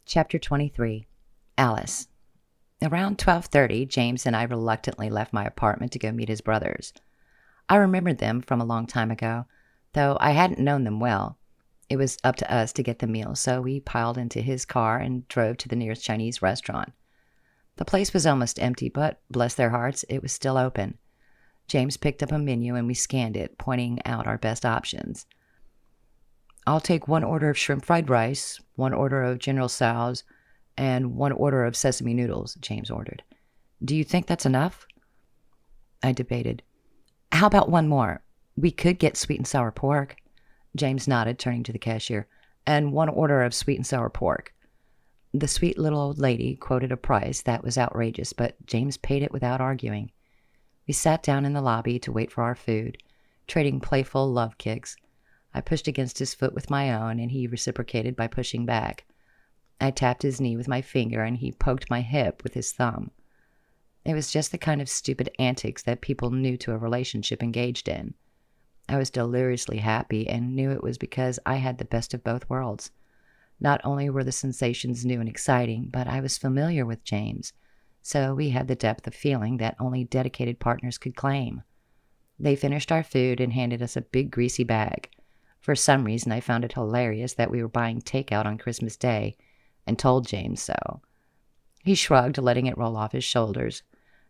Chapter 23. Alice. Around 12:30, James and I reluctantly left my apartment to go meet his brothers. I remembered them from a long time ago, though I hadn't known them well. It was up to us to get the meal, so we piled into his car and drove to the nearest Chinese restaurant. The place was almost empty, but, bless their hearts, it was still open. James picked up a menu and we scanned it, pointing out our best options. "I'll take 1 order of shrimp fried rice, 1 order of General Tso's, and 1 order of sesame noodles," James ordered. "Do you think that's enough?" I debated. "How about 1 more? We could get sweet and sour pork." James nodded, turning to the cashier. "And 1 order of sweet and sour pork." The sweet little old lady quoted a price that was outrageous, but James paid it without arguing. We sat down in the lobby to wait for our food, trading playful love kicks. I pushed against his foot with my own, and he reciprocated by pushing back. I tapped his knee with my finger, and he poked my hip with his thumb. It was just the kind of stupid antics that people new to a relationship engaged in. I was deliriously happy and knew it was because I had the best of both worlds. Not only were the sensations new and exciting, but I was familiar with James, so we had the depth of feeling that only dedicated partners could claim. They finished our food and handed us a big greasy bag. For some reason, I found it hilarious that we were buying takeout on Christmas Day, and told James so. He shrugged, letting it roll off his shoulders.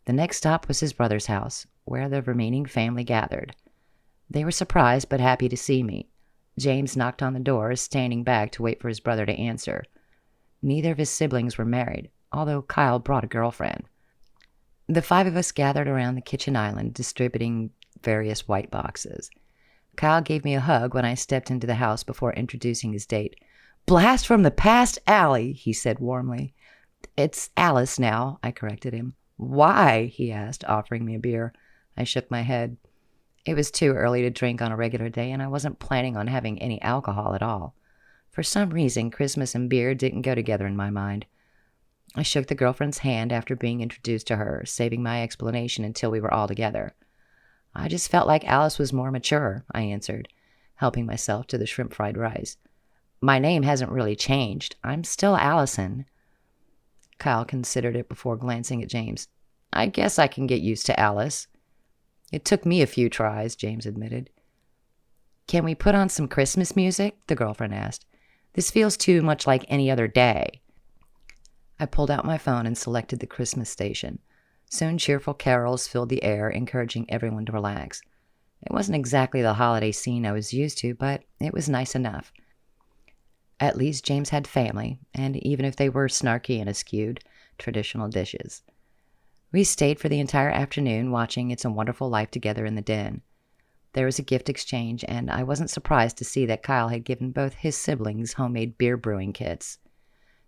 The next stop was his brother's house, where the remaining family gathered. They were surprised but happy to see me. James knocked on the door, standing back to wait for his brother to answer. Neither of his siblings were married, although Kyle brought a girlfriend. The 5 of us gathered around the kitchen island, distributing various white boxes. Kyle gave me a hug when I stepped into the house before introducing his date. "Blast from the past, Allie," he said warmly. "It's Alice now," I corrected him. "Why?" he asked, offering me a beer. I shook my head. It was too early to drink on a regular day, and I wasn't planning on having any alcohol at all. For some reason, Christmas and beer didn't go together in my mind. I shook the girlfriend's hand after being introduced to her, saving my explanation until we were all together. "I just felt like Alice was more mature," I answered, helping myself to the shrimp fried rice. "My name hasn't really changed. I'm still Allison." Kyle considered it before glancing at James. "I guess I can get used to Alice." "It took me a few tries," James admitted. "Can we put on some Christmas music?" the girlfriend asked. "This feels too much like any other day." I pulled out my phone and selected the Christmas station. Soon cheerful carols filled the air, encouraging everyone to relax. It wasn't exactly the holiday scene I was used to, but it was nice enough. At least James had family, and even if they were snarky and eschewed, traditional dishes. We stayed for the entire afternoon, watching It's a Wonderful Life together in the den. There was a gift exchange, and I wasn't surprised to see that Kyle had given both his siblings homemade beer brewing kits.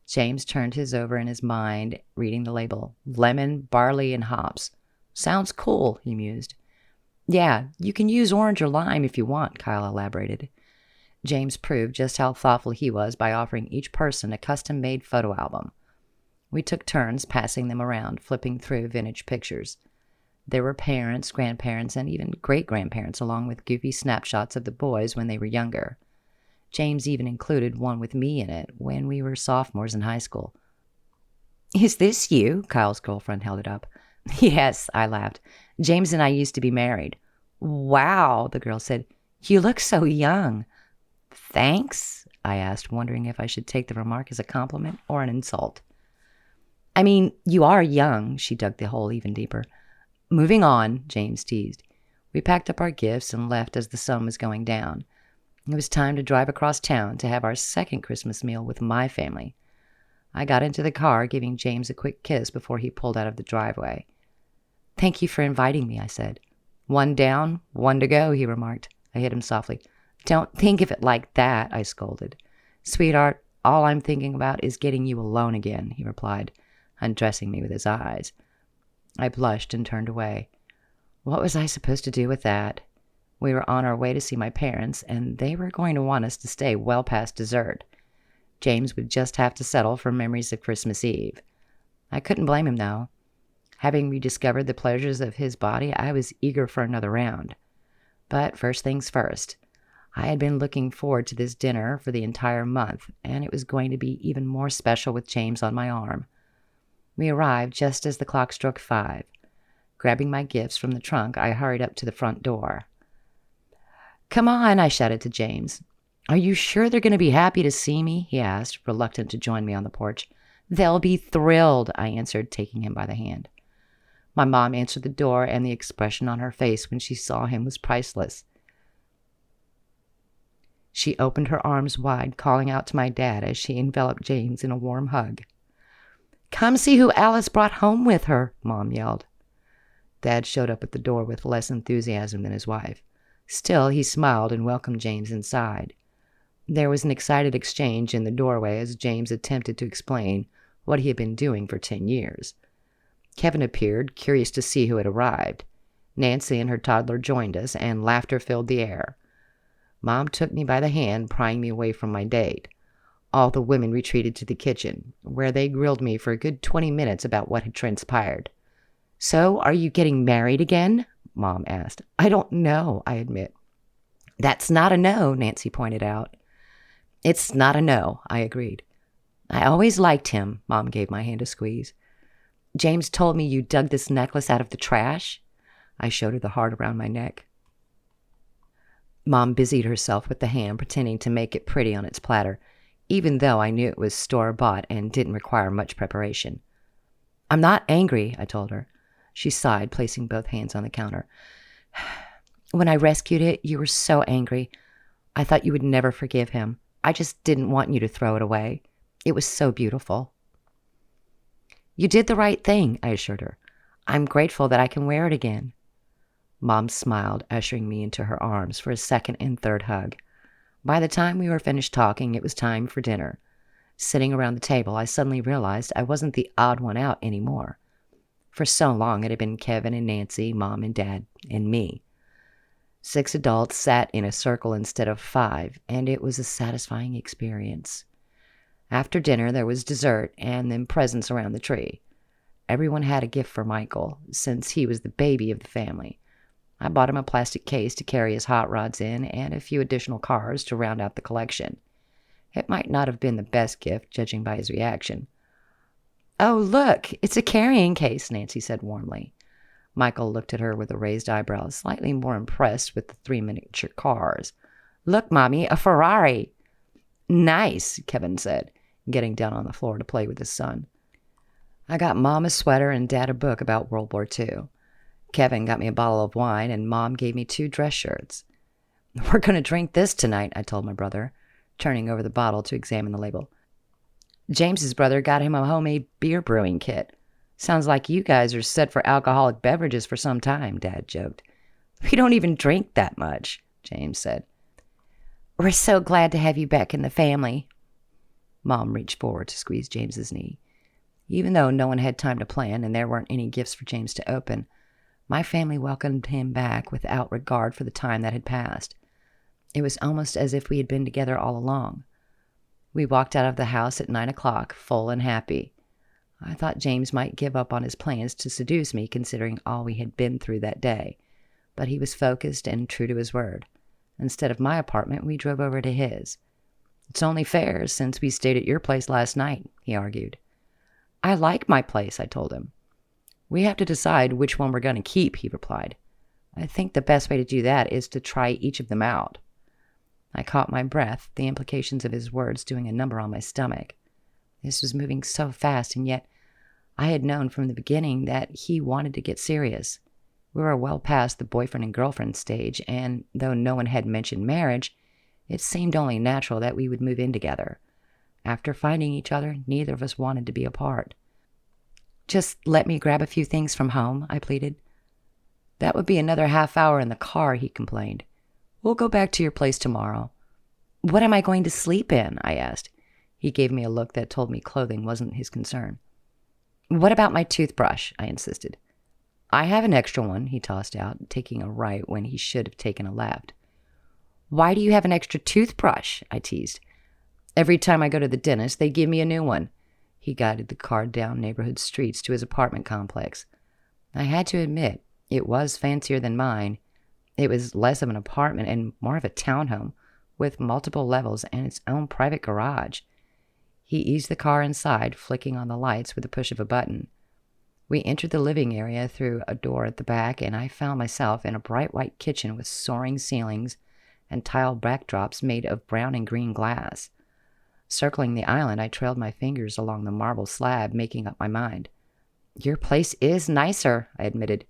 James turned his over in his mind, reading the label. "Lemon, barley, and hops. Sounds cool," he mused. "Yeah, you can use orange or lime if you want," Kyle elaborated. James proved just how thoughtful he was by offering each person a custom-made photo album. We took turns passing them around, flipping through vintage pictures. There were parents, grandparents, and even great-grandparents, along with goofy snapshots of the boys when they were younger. James even included one with me in it when we were sophomores in high school. "Is this you?" Kyle's girlfriend held it up. "Yes," I laughed. "James and I used to be married." "Wow," the girl said. "You look so young." "Thanks?" I asked, wondering if I should take the remark as a compliment or an insult. "I mean, you are young," she dug the hole even deeper. "Moving on," James teased. We packed up our gifts and left as the sun was going down. It was time to drive across town to have our second Christmas meal with my family. I got into the car, giving James a quick kiss before he pulled out of the driveway. "Thank you for inviting me," I said. "1 down, 1 to go," he remarked. I hit him softly. "Don't think of it like that," I scolded. "Sweetheart, all I'm thinking about is getting you alone again," he replied, undressing me with his eyes. I blushed and turned away. What was I supposed to do with that? We were on our way to see my parents, and they were going to want us to stay well past dessert. James would just have to settle for memories of Christmas Eve. I couldn't blame him, though. Having rediscovered the pleasures of his body, I was eager for another round. But first things first. I had been looking forward to this dinner for the entire month, and it was going to be even more special with James on my arm. We arrived just as the clock struck 5. Grabbing my gifts from the trunk, I hurried up to the front door. "Come on," I shouted to James. "Are you sure they're going to be happy to see me?" he asked, reluctant to join me on the porch. "They'll be thrilled," I answered, taking him by the hand. My mom answered the door, and the expression on her face when she saw him was priceless. She opened her arms wide, calling out to my dad as she enveloped James in a warm hug. "Come see who Alice brought home with her," Mom yelled. Dad showed up at the door with less enthusiasm than his wife. Still, he smiled and welcomed James inside. There was an excited exchange in the doorway as James attempted to explain what he had been doing for 10 years. Kevin appeared, curious to see who had arrived. Nancy and her toddler joined us, and laughter filled the air. Mom took me by the hand, prying me away from my date. All the women retreated to the kitchen, where they grilled me for a good 20 minutes about what had transpired. "So, are you getting married again?" Mom asked. "I don't know," I admit. "That's not a no," Nancy pointed out. "It's not a no," I agreed. "I always liked him," Mom gave my hand a squeeze. "James told me you dug this necklace out of the trash." I showed her the heart around my neck. Mom busied herself with the ham, pretending to make it pretty on its platter, even though I knew it was store-bought and didn't require much preparation. "I'm not angry," I told her. She sighed, placing both hands on the counter. "When I rescued it, you were so angry. I thought you would never forgive him. I just didn't want you to throw it away. It was so beautiful." "You did the right thing," I assured her. "I'm grateful that I can wear it again." Mom smiled, ushering me into her arms for a second and third hug. By the time we were finished talking, it was time for dinner. Sitting around the table, I suddenly realized I wasn't the odd one out anymore. For so long, it had been Kevin and Nancy, Mom and Dad, and me. 6 adults sat in a circle instead of 5, and it was a satisfying experience. After dinner, there was dessert and then presents around the tree. Everyone had a gift for Michael, since he was the baby of the family. I bought him a plastic case to carry his hot rods in and a few additional cars to round out the collection. It might not have been the best gift, judging by his reaction. "Oh, look, it's a carrying case," Nancy said warmly. Michael looked at her with a raised eyebrow, slightly more impressed with the 3 miniature cars. "Look, Mommy, a Ferrari." "Nice," Kevin said, getting down on the floor to play with his son. I got Mom a sweater and Dad a book about World War II. Kevin got me a bottle of wine, and Mom gave me 2 dress shirts. "We're going to drink this tonight," I told my brother, turning over the bottle to examine the label. "James's brother got him a homemade beer brewing kit. Sounds like you guys are set for alcoholic beverages for some time," Dad joked. "We don't even drink that much," James said. "We're so glad to have you back in the family." Mom reached forward to squeeze James's knee. Even though no one had time to plan and there weren't any gifts for James to open, my family welcomed him back without regard for the time that had passed. It was almost as if we had been together all along. We walked out of the house at 9 o'clock, full and happy. I thought James might give up on his plans to seduce me, considering all we had been through that day. But he was focused and true to his word. Instead of my apartment, we drove over to his. "It's only fair, since we stayed at your place last night," he argued. "I like my place," I told him. "We have to decide which one we're going to keep," he replied. "I think the best way to do that is to try each of them out." I caught my breath, the implications of his words doing a number on my stomach. This was moving so fast, and yet I had known from the beginning that he wanted to get serious. We were well past the boyfriend and girlfriend stage, and though no one had mentioned marriage, it seemed only natural that we would move in together. After finding each other, neither of us wanted to be apart. "Just let me grab a few things from home," I pleaded. "That would be another half hour in the car," he complained. "We'll go back to your place tomorrow." "What am I going to sleep in?" I asked. He gave me a look that told me clothing wasn't his concern. "What about my toothbrush?" I insisted. "I have an extra one," he tossed out, taking a right when he should have taken a left. "Why do you have an extra toothbrush?" I teased. "Every time I go to the dentist, they give me a new one." He guided the car down neighborhood streets to his apartment complex. I had to admit, it was fancier than mine. It was less of an apartment and more of a townhome, with multiple levels and its own private garage. He eased the car inside, flicking on the lights with the push of a button. We entered the living area through a door at the back, and I found myself in a bright white kitchen with soaring ceilings and tile backdrops made of brown and green glass. Circling the island, I trailed my fingers along the marble slab, making up my mind. "Your place is nicer," I admitted.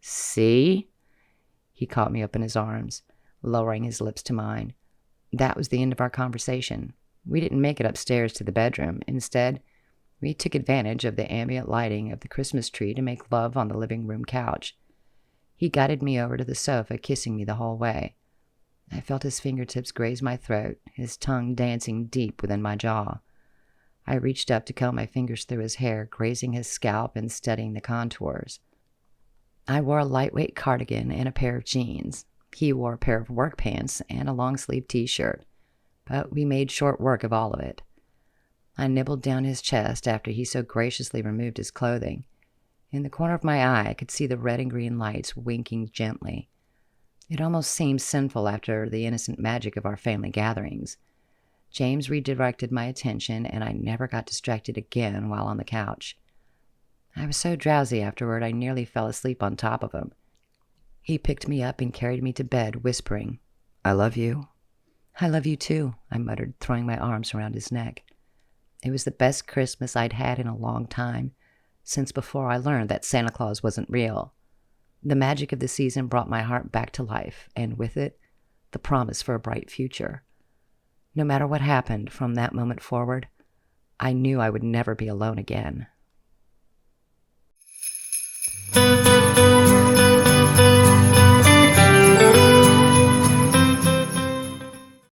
"See?" He caught me up in his arms, lowering his lips to mine. That was the end of our conversation. We didn't make it upstairs to the bedroom. Instead, we took advantage of the ambient lighting of the Christmas tree to make love on the living room couch. He guided me over to the sofa, kissing me the whole way. I felt his fingertips graze my throat, his tongue dancing deep within my jaw. I reached up to comb my fingers through his hair, grazing his scalp and studying the contours. I wore a lightweight cardigan and a pair of jeans. He wore a pair of work pants and a long-sleeve t-shirt, but we made short work of all of it. I nibbled down his chest after he so graciously removed his clothing. In the corner of my eye, I could see the red and green lights winking gently. It almost seemed sinful after the innocent magic of our family gatherings. James redirected my attention, and I never got distracted again while on the couch. I was so drowsy afterward I nearly fell asleep on top of him. He picked me up and carried me to bed, whispering, "I love you." "I love you too," I muttered, throwing my arms around his neck. It was the best Christmas I'd had in a long time, since before I learned that Santa Claus wasn't real. The magic of the season brought my heart back to life, and with it, the promise for a bright future. No matter what happened from that moment forward, I knew I would never be alone again.